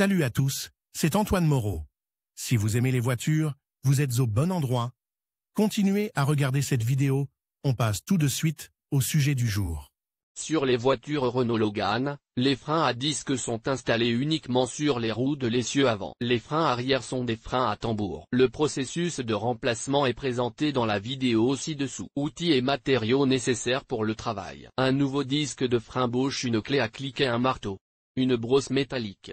Salut à tous, c'est Antoine Moreau. Si vous aimez les voitures, vous êtes au bon endroit. Continuez à regarder cette vidéo, on passe tout de suite au sujet du jour. Sur les voitures Renault Logan, les freins à disque sont installés uniquement sur les roues de l'essieu avant. Les freins arrière sont des freins à tambour. Le processus de remplacement est présenté dans la vidéo ci-dessous. Outils et matériaux nécessaires pour le travail. Un nouveau disque de frein Bosch, une clé à cliquer, un marteau, une brosse métallique,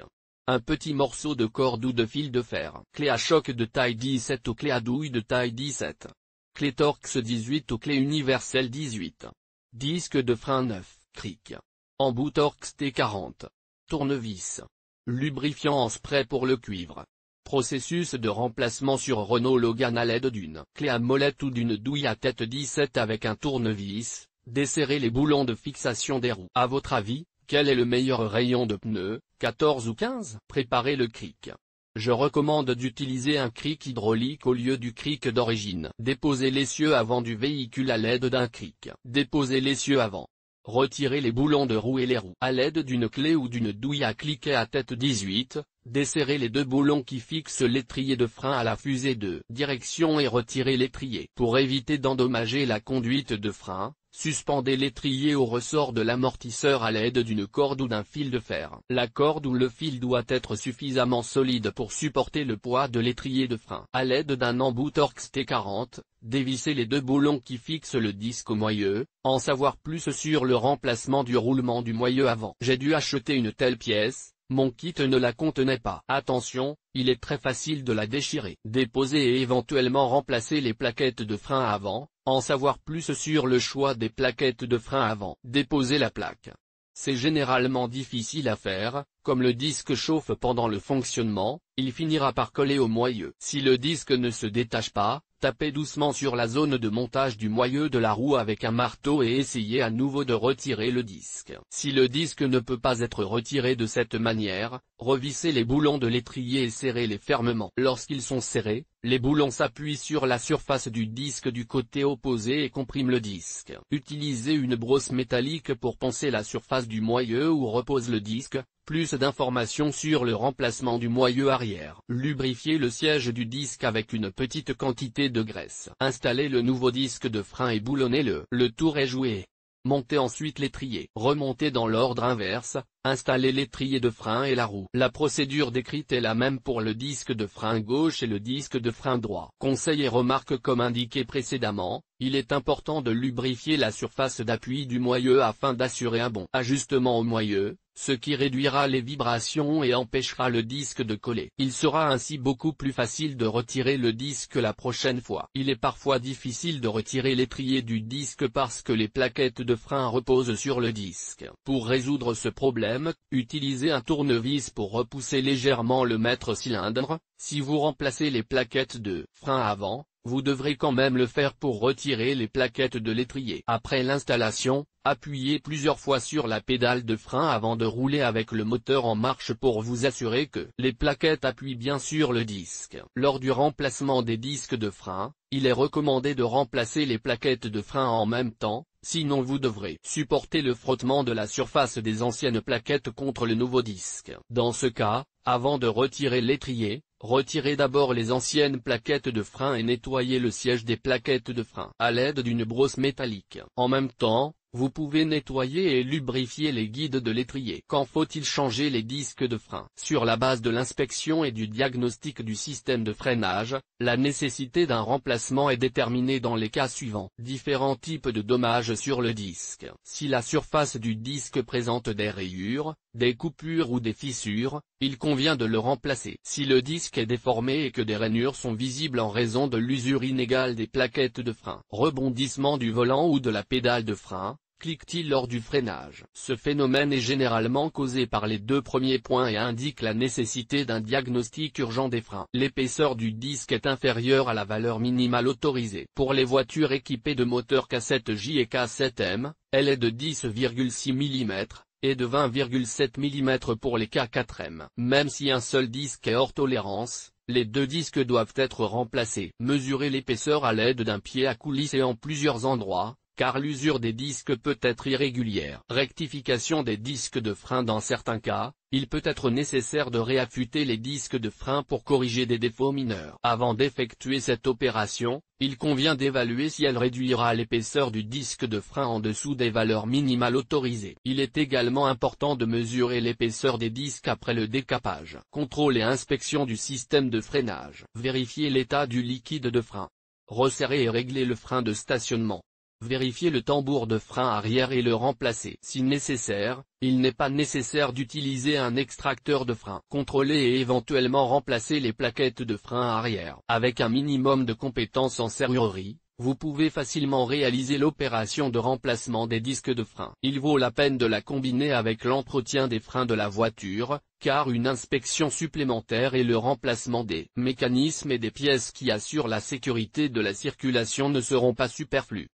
un petit morceau de corde ou de fil de fer. Clé à choc de taille 17 ou clé à douille de taille 17. Clé Torx 18 ou clé universelle 18. Disque de frein neuf. Cric. Embout Torx T40. Tournevis. Lubrifiant en spray pour le cuivre. Processus de remplacement sur Renault Logan à l'aide d'une clé à molette ou d'une douille à tête 17 avec un tournevis. Desserrez les boulons de fixation des roues. À votre avis, quel est le meilleur rayon de pneus, 14 ou 15? Préparez le cric. Je recommande d'utiliser un cric hydraulique au lieu du cric d'origine. Déposez l'essieu avant du véhicule à l'aide d'un cric. Déposez l'essieu avant. Retirez les boulons de roue et les roues. À l'aide d'une clé ou d'une douille à cliquer à tête 18, desserrez les deux boulons qui fixent l'étrier de frein à la fusée de direction et retirez l'étrier. Pour éviter d'endommager la conduite de frein, suspendez l'étrier au ressort de l'amortisseur à l'aide d'une corde ou d'un fil de fer. La corde ou le fil doit être suffisamment solide pour supporter le poids de l'étrier de frein. À l'aide d'un embout Torx T40, dévissez les deux boulons qui fixent le disque au moyeu. En savoir plus sur le remplacement du roulement du moyeu avant. J'ai dû acheter une telle pièce, mon kit ne la contenait pas. Attention, il est très facile de la déchirer. Déposer et éventuellement remplacer les plaquettes de frein avant. En savoir plus sur le choix des plaquettes de frein avant. Déposer la plaque. C'est généralement difficile à faire, comme le disque chauffe pendant le fonctionnement, il finira par coller au moyeu. Si le disque ne se détache pas, tapez doucement sur la zone de montage du moyeu de la roue avec un marteau et essayez à nouveau de retirer le disque. Si le disque ne peut pas être retiré de cette manière, revissez les boulons de l'étrier et serrez-les fermement. Lorsqu'ils sont serrés, les boulons s'appuient sur la surface du disque du côté opposé et compriment le disque. Utilisez une brosse métallique pour poncer la surface du moyeu où repose le disque. Plus d'informations sur le remplacement du moyeu arrière. Lubrifiez le siège du disque avec une petite quantité de graisse. Installez le nouveau disque de frein et boulonnez-le. Le tour est joué. Montez ensuite l'étrier. Remontez dans l'ordre inverse, installez l'étrier de frein et la roue. La procédure décrite est la même pour le disque de frein gauche et le disque de frein droit. Conseils et remarques comme indiqué précédemment, il est important de lubrifier la surface d'appui du moyeu afin d'assurer un bon ajustement au moyeu, ce qui réduira les vibrations et empêchera le disque de coller. Il sera ainsi beaucoup plus facile de retirer le disque la prochaine fois. Il est parfois difficile de retirer l'étrier du disque parce que les plaquettes de frein reposent sur le disque. Pour résoudre ce problème, utilisez un tournevis pour repousser légèrement le maître-cylindre. Si vous remplacez les plaquettes de frein avant, vous devrez quand même le faire pour retirer les plaquettes de l'étrier. Après l'installation, appuyez plusieurs fois sur la pédale de frein avant de rouler avec le moteur en marche pour vous assurer que les plaquettes appuient bien sur le disque. Lors du remplacement des disques de frein, il est recommandé de remplacer les plaquettes de frein en même temps, sinon vous devrez supporter le frottement de la surface des anciennes plaquettes contre le nouveau disque. Dans ce cas, avant de retirer l'étrier, retirez d'abord les anciennes plaquettes de frein et nettoyez le siège des plaquettes de frein à l'aide d'une brosse métallique. En même temps, vous pouvez nettoyer et lubrifier les guides de l'étrier. Quand faut-il changer les disques de frein? Sur la base de l'inspection et du diagnostic du système de freinage, la nécessité d'un remplacement est déterminée dans les cas suivants. Différents types de dommages sur le disque. Si la surface du disque présente des rayures, des coupures ou des fissures, il convient de le remplacer. Si le disque est déformé et que des rainures sont visibles en raison de l'usure inégale des plaquettes de frein, rebondissement du volant ou de la pédale de frein, clique-t-il lors du freinage. Ce phénomène est généralement causé par les deux premiers points et indique la nécessité d'un diagnostic urgent des freins. L'épaisseur du disque est inférieure à la valeur minimale autorisée. Pour les voitures équipées de moteurs K7J et K7M, elle est de 10,6 mm, et de 20,7 mm pour les K4M. Même si un seul disque est hors tolérance, les deux disques doivent être remplacés. Mesurez l'épaisseur à l'aide d'un pied à coulisse et en plusieurs endroits. car l'usure des disques peut être irrégulière. Rectification des disques de frein. Dans certains cas, il peut être nécessaire de réaffûter les disques de frein pour corriger des défauts mineurs. Avant d'effectuer cette opération, il convient d'évaluer si elle réduira l'épaisseur du disque de frein en dessous des valeurs minimales autorisées. Il est également important de mesurer l'épaisseur des disques après le décapage. Contrôle et inspection du système de freinage. Vérifier l'état du liquide de frein. Resserrer et régler le frein de stationnement. Vérifier le tambour de frein arrière et le remplacer. Si nécessaire, il n'est pas nécessaire d'utiliser un extracteur de frein. Contrôler et éventuellement remplacer les plaquettes de frein arrière. Avec un minimum de compétences en serrurerie, vous pouvez facilement réaliser l'opération de remplacement des disques de frein. Il vaut la peine de la combiner avec l'entretien des freins de la voiture, car une inspection supplémentaire et le remplacement des mécanismes et des pièces qui assurent la sécurité de la circulation ne seront pas superflus.